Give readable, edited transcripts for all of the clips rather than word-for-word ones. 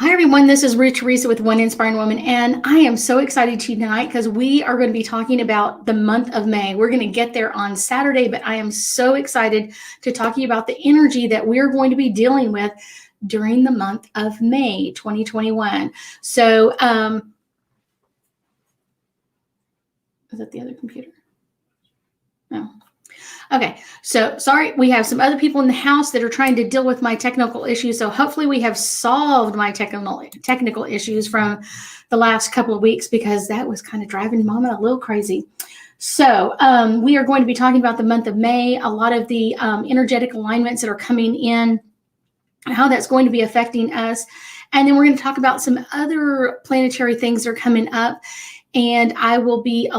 Hi, everyone. This is Ruth Theresa with One Inspiring Woman, and I am so excited to you tonight because we are going to be talking about the month of May. We're going to get there on Saturday, but I am so excited to talk to you about the energy that we're going to be dealing with during the month of May 2021. So, is that the other computer? No. Okay, so sorry, we have some other people in the house that are trying to deal with my technical issues. So hopefully we have solved my technical issues from the last couple of weeks, because that was kind of driving Mama a little crazy. So we are going to be talking about the month of May, a lot of the energetic alignments that are coming in, how that's going to be affecting us. And then we're going to talk about some other planetary things that are coming up. And I will be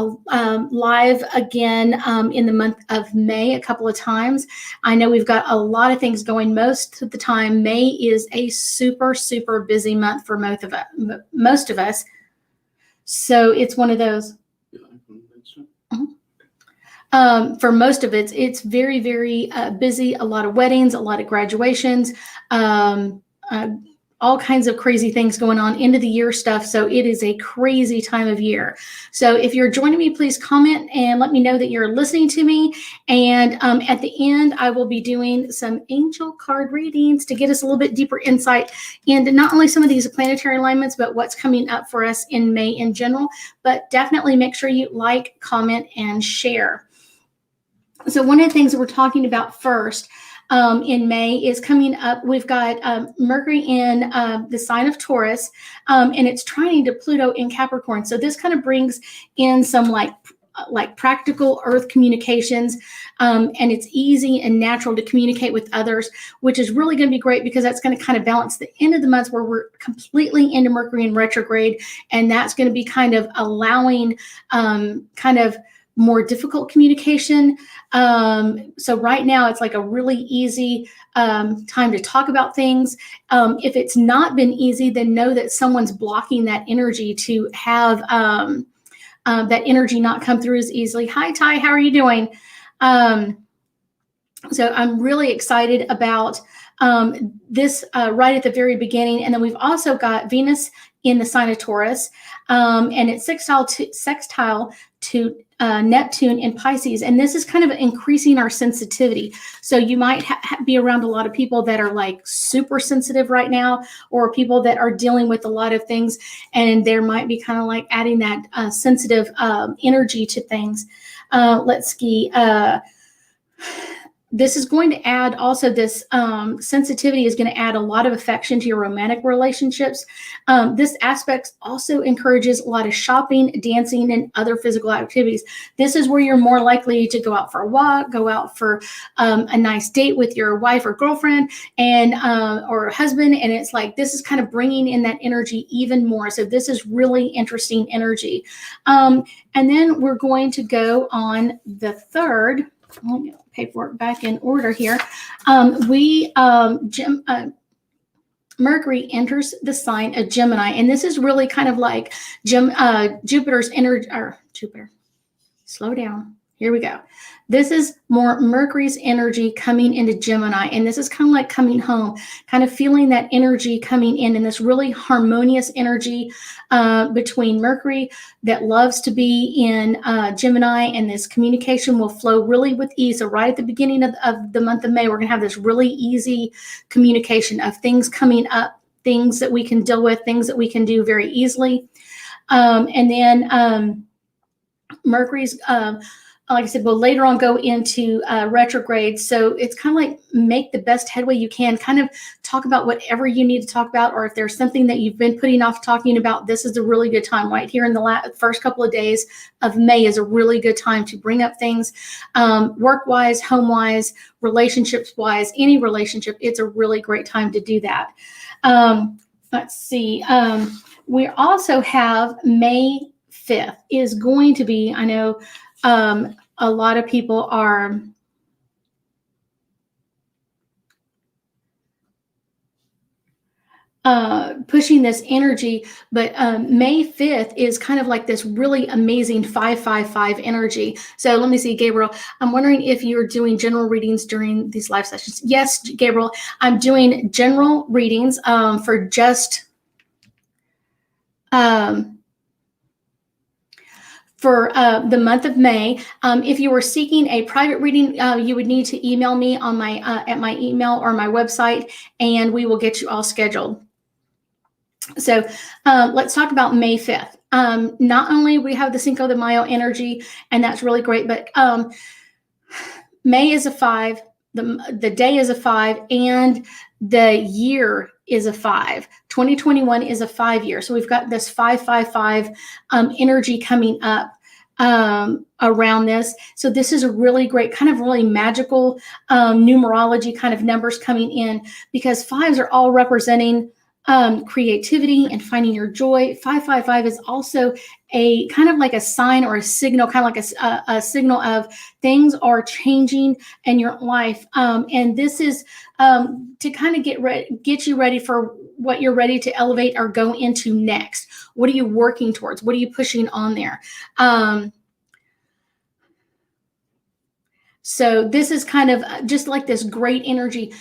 live again in the month of May a couple of times. I know we've got a lot of things going most of the time. May is a super, super busy month for most of us. So it's one of those. For most of it, it's very, very busy. A lot of weddings, a lot of graduations, all kinds of crazy things going on, end of the year stuff. So it is a crazy time of year. So if you're joining me, please comment and let me know that you're listening to me. And at the end, I will be doing some angel card readings to get us a little bit deeper insight into not only some of these planetary alignments, but what's coming up for us in May in general. But definitely make sure you like, comment, and share. So one of the things that we're talking about first in May is coming up. We've got Mercury in the sign of Taurus, and it's trining to Pluto in Capricorn. So this kind of brings in some like practical earth communications, and it's easy and natural to communicate with others, which is really going to be great because that's going to kind of balance the end of the month where we're completely into Mercury in retrograde, and that's going to be kind of allowing kind of more difficult communication. So right now it's like a really easy time to talk about things. If it's not been easy, then know that someone's blocking that energy to have that energy not come through as easily. Hi, Ty, how are you doing? So I'm really excited about this right at the very beginning. And then we've also got Venus in the sign of Taurus, and it's sextile to Neptune in Pisces. And this is kind of increasing our sensitivity. So you might be around a lot of people that are like super sensitive right now, or people that are dealing with a lot of things, and there might be kind of like adding that sensitive energy to things. Let's see. This is going to add also this sensitivity is going to add a lot of affection to your romantic relationships. This aspect also encourages a lot of shopping, dancing, and other physical activities. This is where you're more likely to go out for a walk, go out for a nice date with your wife or girlfriend and or husband. And it's like this is kind of bringing in that energy even more. So this is really interesting energy. And then we're going to go on the 3rd. Let me get paperwork back in order here. Mercury enters the sign of Gemini, and this is really kind of like Jupiter's energy. Jupiter, slow down. Here we go. This is more Mercury's energy coming into Gemini, and this is kind of like coming home, kind of feeling that energy coming in, and this really harmonious energy between Mercury that loves to be in Gemini, and this communication will flow really with ease. So right at the beginning of the month of May, we're going to have this really easy communication of things coming up, things that we can deal with, things that we can do very easily. And then Mercury's like I said, we'll later on go into retrograde. So it's kind of like make the best headway you can, kind of talk about whatever you need to talk about, or if there's something that you've been putting off talking about, this is a really good time right here in the first couple of days of May is a really good time to bring up things work-wise, home-wise, relationships-wise, any relationship. It's a really great time to do that. Let's see. We also have May 5th is going to be, I know, a lot of people are pushing this energy, but May 5th is kind of like this really amazing 555 energy. So let me see, Gabriel, I'm wondering if you're doing general readings during these live sessions. Yes, Gabriel, I'm doing general readings for just for the month of May. If you were seeking a private reading, you would need to email me on my at my email or my website, and we will get you all scheduled. So let's talk about May 5th. Not only we have the Cinco de Mayo energy, and that's really great, but May is a 5, the day is a 5, and the year is a 5. 2021 is a 5 year. So we've got this 555 energy coming up around this. So this is a really great, kind of really magical numerology kind of numbers coming in, because 5s are all representing creativity and finding your joy. 555 is also a kind of like a sign or a signal, kind of like a signal of things are changing in your life. And this is to kind of get you ready for what you're ready to elevate or go into next. What are you working towards? What are you pushing on there? So this is kind of just like this great energy.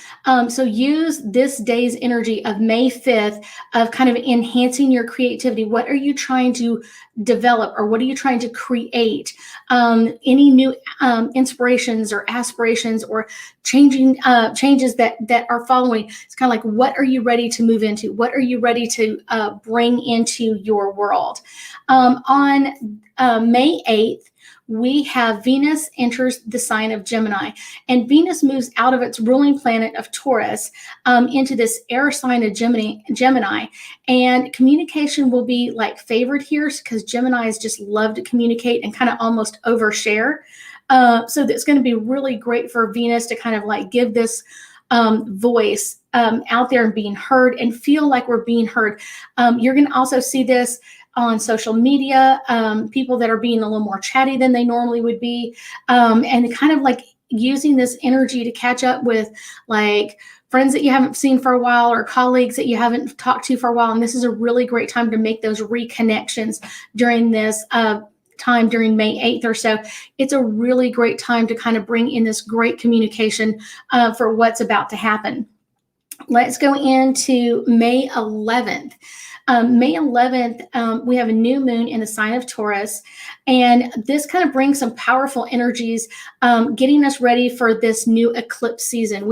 So use this day's energy of May 5th of kind of enhancing your creativity. What are you trying to develop, or what are you trying to create? Any new inspirations or aspirations or changes that are following. It's kind of like, what are you ready to move into? What are you ready to bring into your world? On May 8th, we have Venus enters the sign of Gemini, and Venus moves out of its ruling planet of Taurus into this air sign of Gemini, and communication will be like favored here, because Geminis just love to communicate and kind of almost overshare. So that's going to be really great for Venus to kind of like give this voice out there and being heard, and feel like we're being heard. You're going to also see this on social media, people that are being a little more chatty than they normally would be, and kind of like using this energy to catch up with like friends that you haven't seen for a while, or colleagues that you haven't talked to for a while. And this is a really great time to make those reconnections during this time during May 8th or so. It's a really great time to kind of bring in this great communication for what's about to happen. Let's go into May 11th. May 11th, we have a new moon in the sign of Taurus, and this kind of brings some powerful energies, getting us ready for this new eclipse season.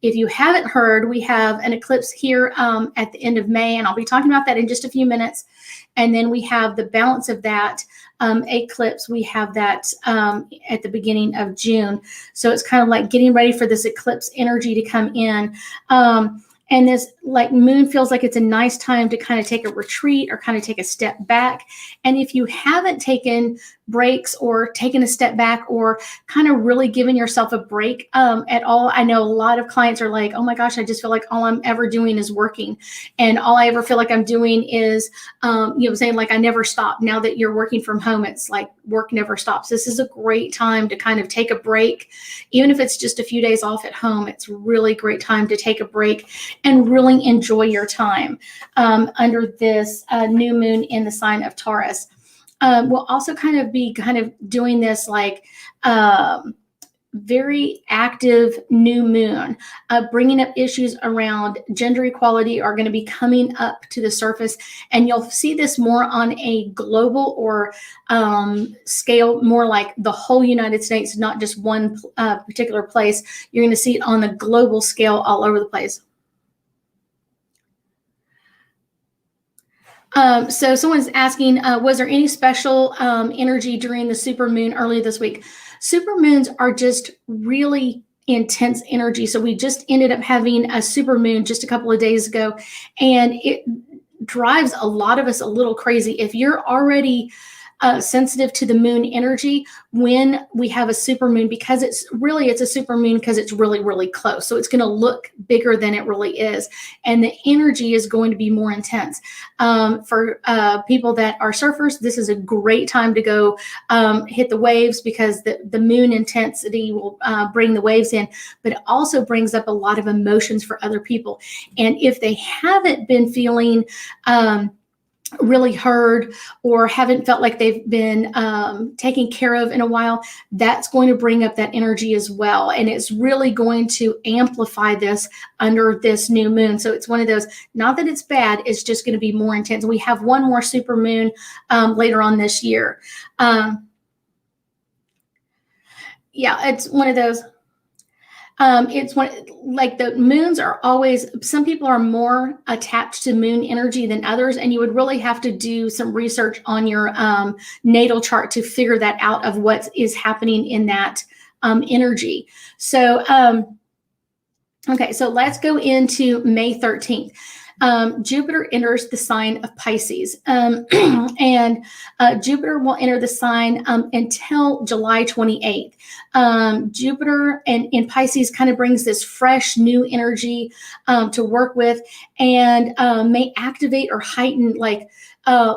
If you haven't heard, we have an eclipse here at the end of May, and I'll be talking about that in just a few minutes. And then we have the balance of that eclipse. We have that at the beginning of June. So it's kind of like getting ready for this eclipse energy to come in. And this like moon feels like it's a nice time to kind of take a retreat or kind of take a step back. And if you haven't taken breaks or taken a step back or kind of really given yourself a break at all, I know a lot of clients are like, oh my gosh, I just feel like all I'm ever doing is working. And all I ever feel like I'm doing is, saying like I never stop. Now that you're working from home, it's like work never stops. This is a great time to kind of take a break. Even if it's just a few days off at home, it's really great time to take a break and really enjoy your time under this new moon in the sign of Taurus. We'll also kind of be doing this like very active new moon, bringing up issues around gender equality are going to be coming up to the surface, and you'll see this more on a global or scale, more like the whole United States, not just one particular place. You're going to see it on the global scale all over the place. So someone's asking, was there any special energy during the super moon early this week? Super moons are just really intense energy. So we just ended up having a super moon just a couple of days ago, and it drives a lot of us a little crazy. If you're already sensitive to the moon energy, when we have a super moon, because it's a super moon because it's really, really close. So it's going to look bigger than it really is. And the energy is going to be more intense. For people that are surfers, this is a great time to go hit the waves, because the moon intensity will bring the waves in, but it also brings up a lot of emotions for other people. And if they haven't been feeling really heard or haven't felt like they've been taken care of in a while, that's going to bring up that energy as well. And it's really going to amplify this under this new moon. So it's one of those, not that it's bad, it's just going to be more intense. We have one more super moon later on this year. Yeah, it's one of those. It's one, like the moons are always, some people are more attached to moon energy than others, and you would really have to do some research on your natal chart to figure that out of what is happening in that energy. So, okay, so let's go into May 13th. Jupiter enters the sign of Pisces, and Jupiter will enter the sign until July 28th. Jupiter in Pisces kind of brings this fresh new energy to work with, and may activate or heighten like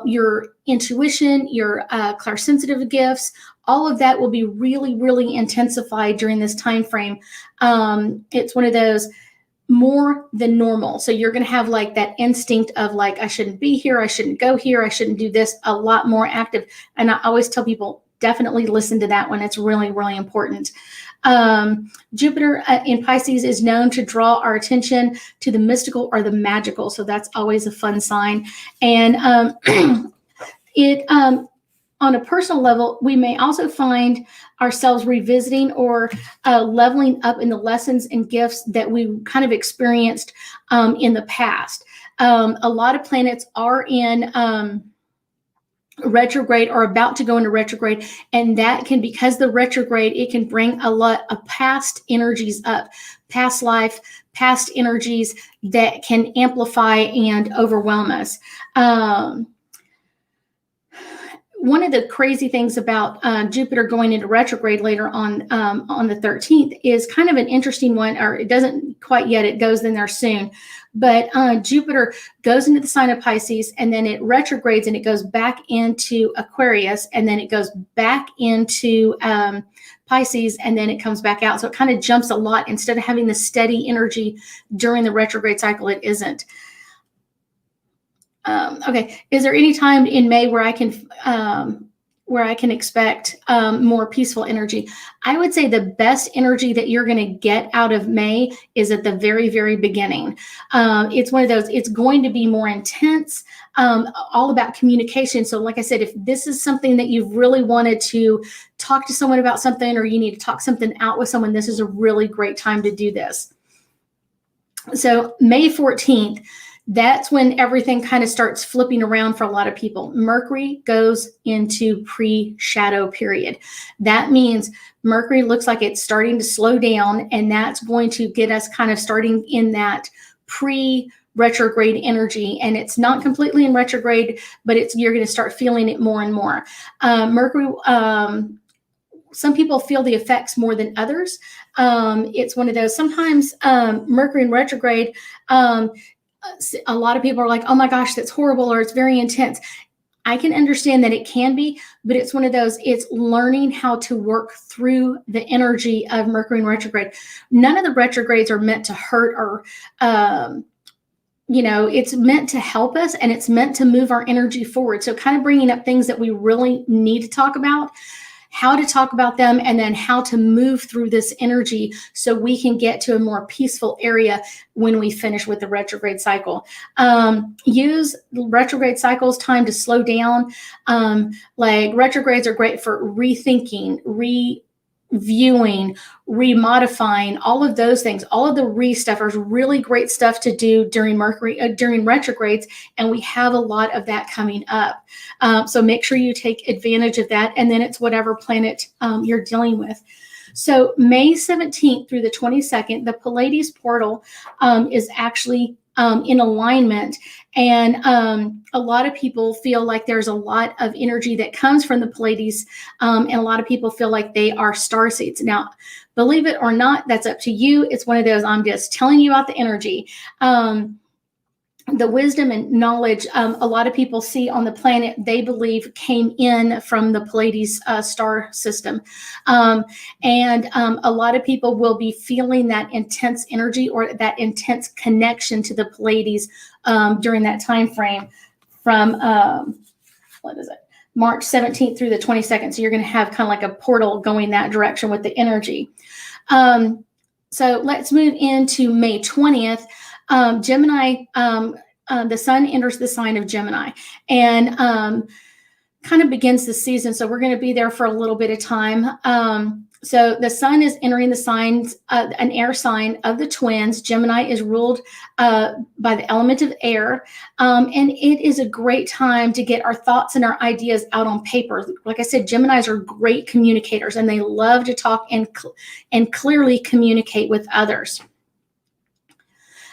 your intuition, your clairsensitive gifts. All of that will be really, really intensified during this time frame. It's one of those more than normal. So you're going to have like that instinct of like, I shouldn't be here, I shouldn't go here, I shouldn't do this, a lot more active. And I always tell people, definitely listen to that one. It's really, really important. Jupiter in Pisces is known to draw our attention to the mystical or the magical. So that's always a fun sign. And on a personal level, we may also find ourselves revisiting or leveling up in the lessons and gifts that we kind of experienced in the past. A lot of planets are in retrograde or about to go into retrograde, and that can, because the retrograde, it can bring a lot of past energies up, past life, past energies that can amplify and overwhelm us. One of the crazy things about Jupiter going into retrograde later on the 13th is kind of an interesting one, or it doesn't quite yet, it goes in there soon. But Jupiter goes into the sign of Pisces, and then it retrogrades and it goes back into Aquarius, and then it goes back into Pisces, and then it comes back out. So it kind of jumps a lot. Instead of having the steady energy during the retrograde cycle, it isn't. Okay, is there any time in May where I can expect more peaceful energy? I would say the best energy that you're going to get out of May is at the very, very beginning. It's one of those, it's going to be more intense, all about communication. So like I said, if this is something that you've really wanted to talk to someone about something, or you need to talk something out with someone, this is a really great time to do this. So May 14th, that's when everything kind of starts flipping around for a lot of people. Mercury goes into pre-shadow period. That means Mercury looks like it's starting to slow down, and that's going to get us kind of starting in that pre-retrograde energy. And it's not completely in retrograde, but you're going to start feeling it more and more. Mercury, some people feel the effects more than others. It's one of those, sometimes Mercury in retrograde, a lot of people are like, oh my gosh, that's horrible, or it's very intense. I can understand that it can be, but it's one of those, it's learning how to work through the energy of Mercury in retrograde. None of the retrogrades are meant to hurt or, it's meant to help us, and it's meant to move our energy forward. So kind of bringing up things that we really need to talk about, how to talk about them, and then how to move through this energy so we can get to a more peaceful area when we finish with the retrograde cycle. Use retrograde cycles time to slow down. Like retrogrades are great for rethinking, reviewing, remodifying, all of those things. All of the stuff is really great stuff to do during during retrogrades, and we have a lot of that coming up. So make sure you take advantage of that, and then it's whatever planet you're dealing with. So May 17th through the 22nd, the Pleiades portal is actually in alignment, and a lot of people feel like there's a lot of energy that comes from the Pleiades, and a lot of people feel like they are starseeds. Now, believe it or not, that's up to you. It's one of those, I'm just telling you about the energy. The wisdom and knowledge a lot of people see on the planet, they believe came in from the Pleiades star system. And a lot of people will be feeling that intense energy or that intense connection to the Pleiades during that time frame from, what is it? March 17th through the 22nd. So you're going to have kind of like a portal going that direction with the energy. So let's move into May 20th. Gemini, the sun enters the sign of Gemini and kind of begins the season. So we're going to be there for a little bit of time. So the sun is entering the signs, an air sign of the twins. Gemini is ruled by the element of air. And it is a great time to get our thoughts and our ideas out on paper. Like I said, Geminis are great communicators and they love to talk and clearly communicate with others.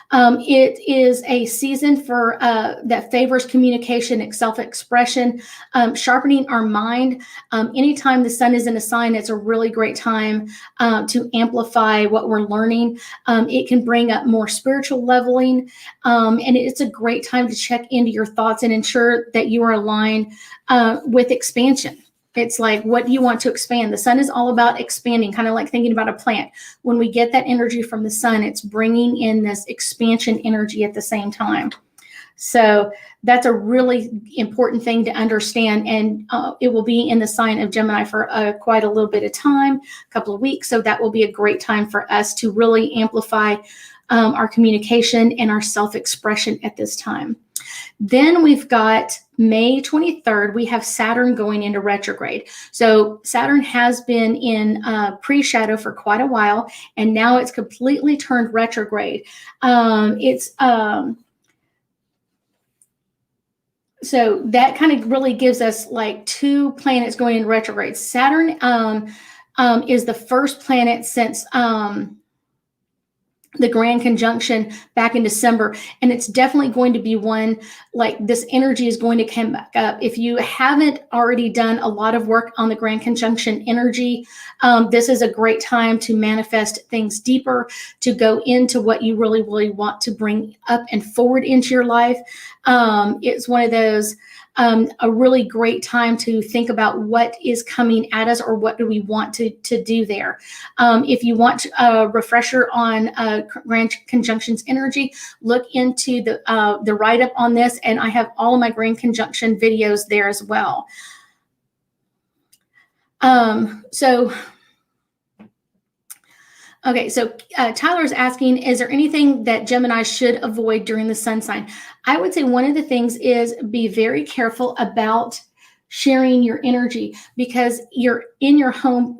It is a season for that favors communication, self-expression, sharpening our mind. Anytime the sun is in a sign, it's a really great time to amplify what we're learning. It can bring up more spiritual leveling, and it's a great time to check into your thoughts and ensure that you are aligned with expansion. It's like, what do you want to expand? The sun is all about expanding, kind of like thinking about a plant. When we get that energy from the sun, it's bringing in this expansion energy at the same time. So that's a really important thing to understand. And it will be in the sign of Gemini for quite a little bit of time, a couple of weeks. So that will be a great time for us to really amplify our communication and our self-expression at this time. Then we've got May 23rd, we have Saturn going into retrograde. So Saturn has been in pre-shadow for quite a while, and now it's completely turned retrograde. So that kind of really gives us like two planets going into retrograde. Saturn is the first planet since the grand conjunction back in December. And it's definitely going to be one, like this energy is going to come back up. If you haven't already done a lot of work on the grand conjunction energy, this is a great time to manifest things deeper, to go into what you really, really want to bring up and forward into your life. It's one of those, a really great time to think about what is coming at us or what do we want to do there. If you want a refresher on grand conjunctions energy, look into the write-up on this, and I have all of my grand conjunction videos there as well. Okay, so Tyler's asking, is there anything that Gemini should avoid during the sun sign? I would say one of the things is be very careful about sharing your energy, because you're in your home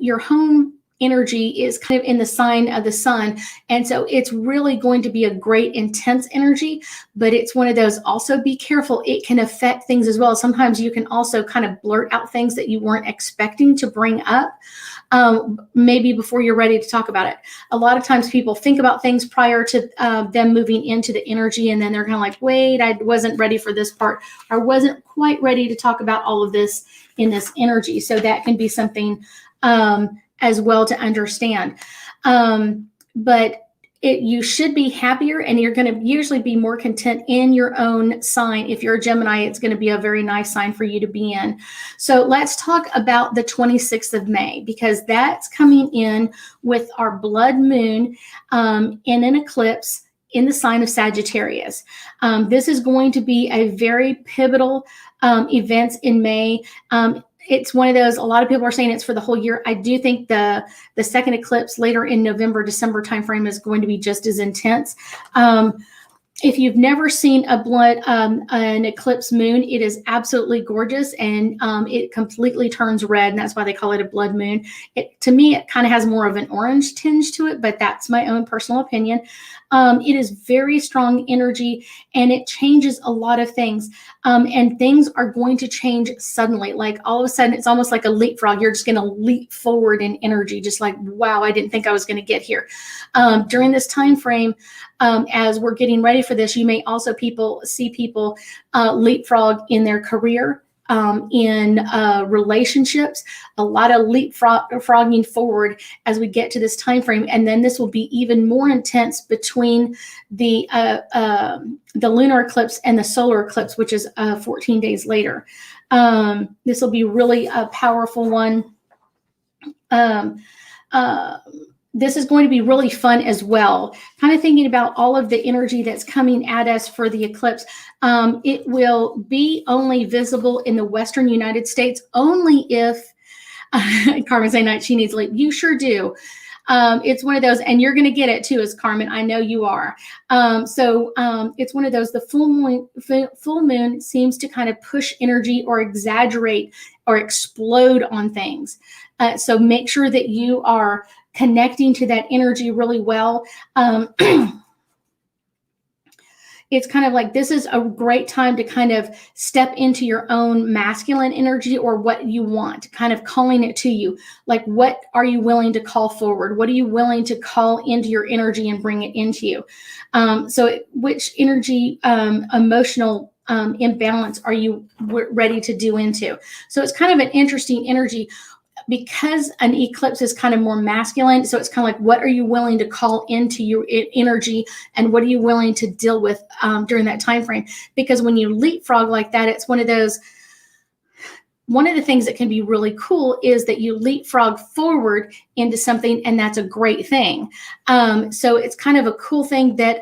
energy is kind of in the sign of the sun. And so it's really going to be a great intense energy, but it's one of those, also be careful. It can affect things as well. Sometimes you can also kind of blurt out things that you weren't expecting to bring up. Maybe before you're ready to talk about it. A lot of times people think about things prior to them moving into the energy, and then they're kind of like, wait, I wasn't ready for this part. I wasn't quite ready to talk about all of this in this energy. So that can be something as well to understand. But you should be happier, and you're going to usually be more content in your own sign. If you're a Gemini, it's going to be a very nice sign for you to be in. So let's talk about the 26th of May, because that's coming in with our blood moon in an eclipse in the sign of Sagittarius. This is going to be a very pivotal event in May. It's one of those, a lot of people are saying it's for the whole year. I do think the second eclipse later in November, December timeframe is going to be just as intense. If you've never seen an eclipse moon, it is absolutely gorgeous, and it completely turns red, and that's why they call it a blood moon. To me, it kind of has more of an orange tinge to it, but that's my own personal opinion. It is very strong energy, and it changes a lot of things, and things are going to change suddenly. Like all of a sudden, it's almost like a leapfrog. You're just going to leap forward in energy, just like, wow, I didn't think I was going to get here. During this time frame, as we're getting ready for this, you may also see people leapfrog in their career, in relationships, a lot of leapfrogging forward as we get to this time frame. And then this will be even more intense between the lunar eclipse and the solar eclipse, which is 14 days later. This will be really a powerful one. this is going to be really fun as well. Kind of thinking about all of the energy that's coming at us for the eclipse. It will be only visible in the Western United States, only if Carmen saying night she needs sleep. You sure do. It's one of those, and you're going to get it too, as Carmen. I know you are. It's one of those. The full moon seems to kind of push energy or exaggerate or explode on things. So make sure that you are connecting to that energy really well. It's kind of like this is a great time to kind of step into your own masculine energy or what you want, kind of calling it to you. Like, what are you willing to call forward? What are you willing to call into your energy and bring it into you? Which energy, emotional imbalance are you ready to do into? So it's kind of an interesting energy, because an eclipse is kind of more masculine. So it's kind of like, what are you willing to call into your energy, and what are you willing to deal with during that time frame? Because when you leapfrog like that, it's one of those, one of the things that can be really cool is that you leapfrog forward into something, and that's a great thing. So it's kind of a cool thing that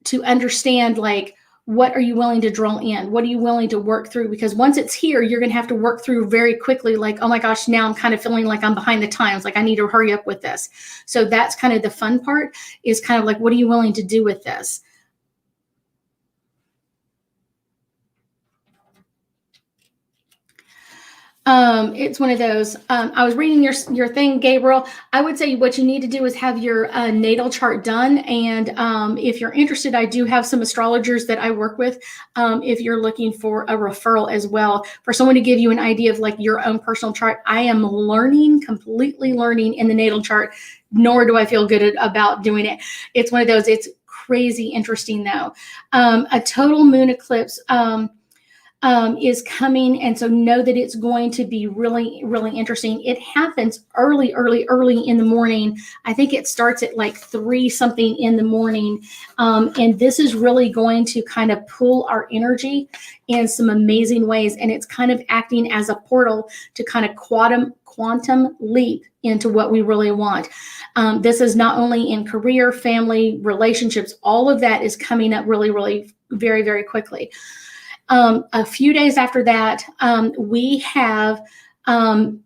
to understand, like, what are you willing to draw in? What are you willing to work through? Because once it's here, you're going to have to work through very quickly. Like, oh my gosh, now I'm kind of feeling like I'm behind the times. Like, I need to hurry up with this. So that's kind of the fun part, is kind of like, what are you willing to do with this? It's one of those. I was reading your thing, Gabriel. I would say what you need to do is have your natal chart done. And if you're interested, I do have some astrologers that I work with. If you're looking for a referral as well, for someone to give you an idea of like your own personal chart. I am completely learning in the natal chart, nor do I feel good about doing it. It's one of those, it's crazy interesting though. A total moon eclipse is coming, and so know that it's going to be really, really interesting. It happens early in the morning. I think it starts at like 3 something in the morning, and this is really going to kind of pull our energy in some amazing ways, and it's kind of acting as a portal to kind of quantum leap into what we really want. This is not only in career, family, relationships, all of that is coming up really, really very, very quickly. A few days after that, we have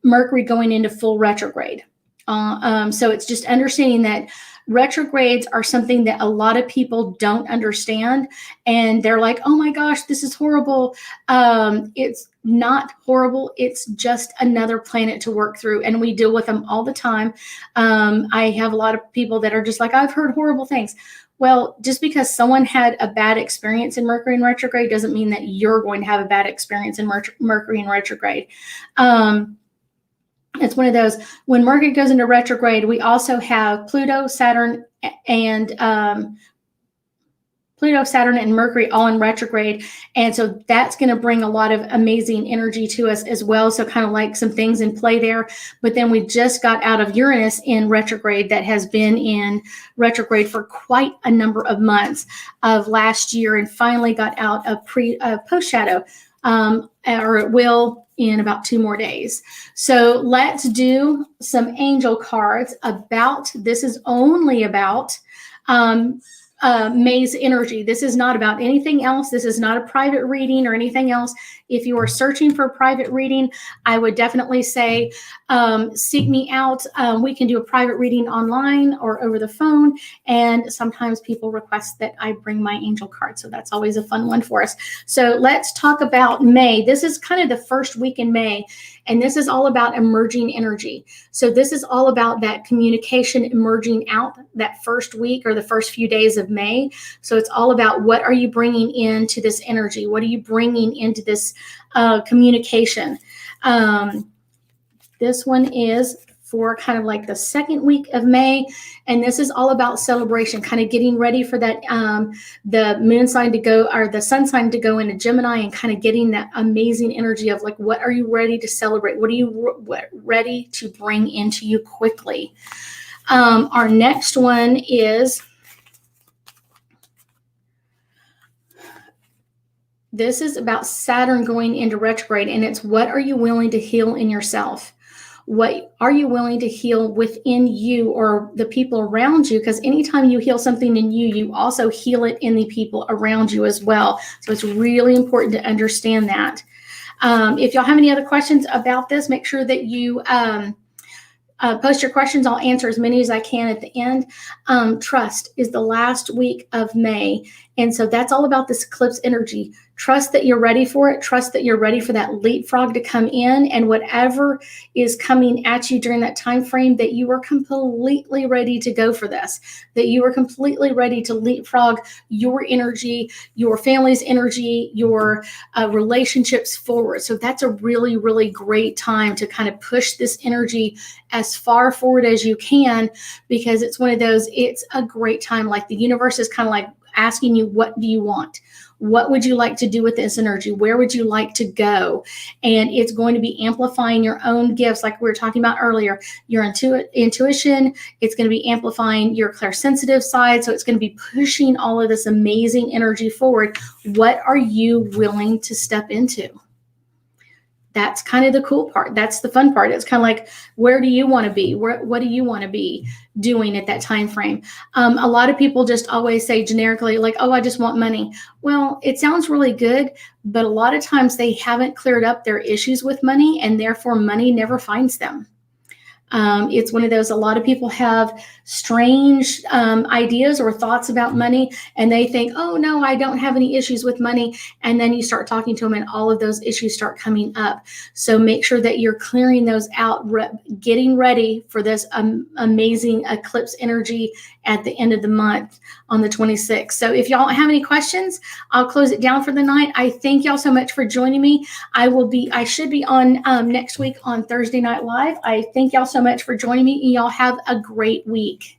Mercury going into full retrograde. So it's just understanding that retrogrades are something that a lot of people don't understand. And they're like, oh my gosh, this is horrible. It's not horrible. It's just another planet to work through. And we deal with them all the time. I have a lot of people that are just like, I've heard horrible things. Well, just because someone had a bad experience in Mercury in retrograde doesn't mean that you're going to have a bad experience in Mercury in retrograde. It's one of those, when Mercury goes into retrograde, we also have Pluto, Saturn, and Mercury all in retrograde. And so that's going to bring a lot of amazing energy to us as well. So kind of like some things in play there. But then we just got out of Uranus in retrograde, that has been in retrograde for quite a number of months of last year, and finally got out of post shadow, or it will in about 2 more days. So let's do some angel cards about, this is only about May's energy. This is not about anything else. This is not a private reading or anything else. If you are searching for a private reading, I would definitely say seek me out. We can do a private reading online or over the phone. And sometimes people request that I bring my angel card. So that's always a fun one for us. So let's talk about May. This is kind of the first week in May. And this is all about emerging energy. So this is all about that communication emerging out that first week or the first few days of May. So it's all about, what are you bringing into this energy? What are you bringing into this communication? This one is for kind of like the second week of May. And this is all about celebration, kind of getting ready for that, the moon sign to go, or the sun sign to go into Gemini, and kind of getting that amazing energy of like, what are you ready to celebrate? What are you ready to bring into you quickly? Our next one is, this is about Saturn going into retrograde, and it's, what are you willing to heal in yourself? What are you willing to heal within you or the people around you? Because anytime you heal something in you, you also heal it in the people around you as well. So it's really important to understand that. If y'all have any other questions about this, make sure that you post your questions. I'll answer as many as I can at the end. Trust is the last week of May. And so that's all about this eclipse energy. Trust that you're ready for it. Trust that you're ready for that leapfrog to come in, and whatever is coming at you during that time frame, that you are completely ready to go for this, that you are completely ready to leapfrog your energy, your family's energy, your relationships forward. So that's a really, really great time to kind of push this energy as far forward as you can, because it's one of those, it's a great time. Like the universe is kind of like asking you, what do you want? What would you like to do with this energy? Where would you like to go? And it's going to be amplifying your own gifts, like we were talking about earlier, your intuition. It's going to be amplifying your clairsensitive side. So it's going to be pushing all of this amazing energy forward. What are you willing to step into? That's kind of the cool part. That's the fun part. It's kind of like, where do you want to be? What do you want to be doing at that time frame? A lot of people just always say generically, like, oh, I just want money. Well, it sounds really good, but a lot of times they haven't cleared up their issues with money, and therefore money never finds them. It's one of those, a lot of people have strange ideas or thoughts about money, and they think, oh, no, I don't have any issues with money. And then you start talking to them and all of those issues start coming up. So make sure that you're clearing those out, getting ready for this amazing eclipse energy at the end of the month on the 26th. So if y'all have any questions, I'll close it down for the night. I thank y'all so much for joining me. I should be on next week on Thursday Night Live. I thank y'all so much for joining me, and y'all have a great week.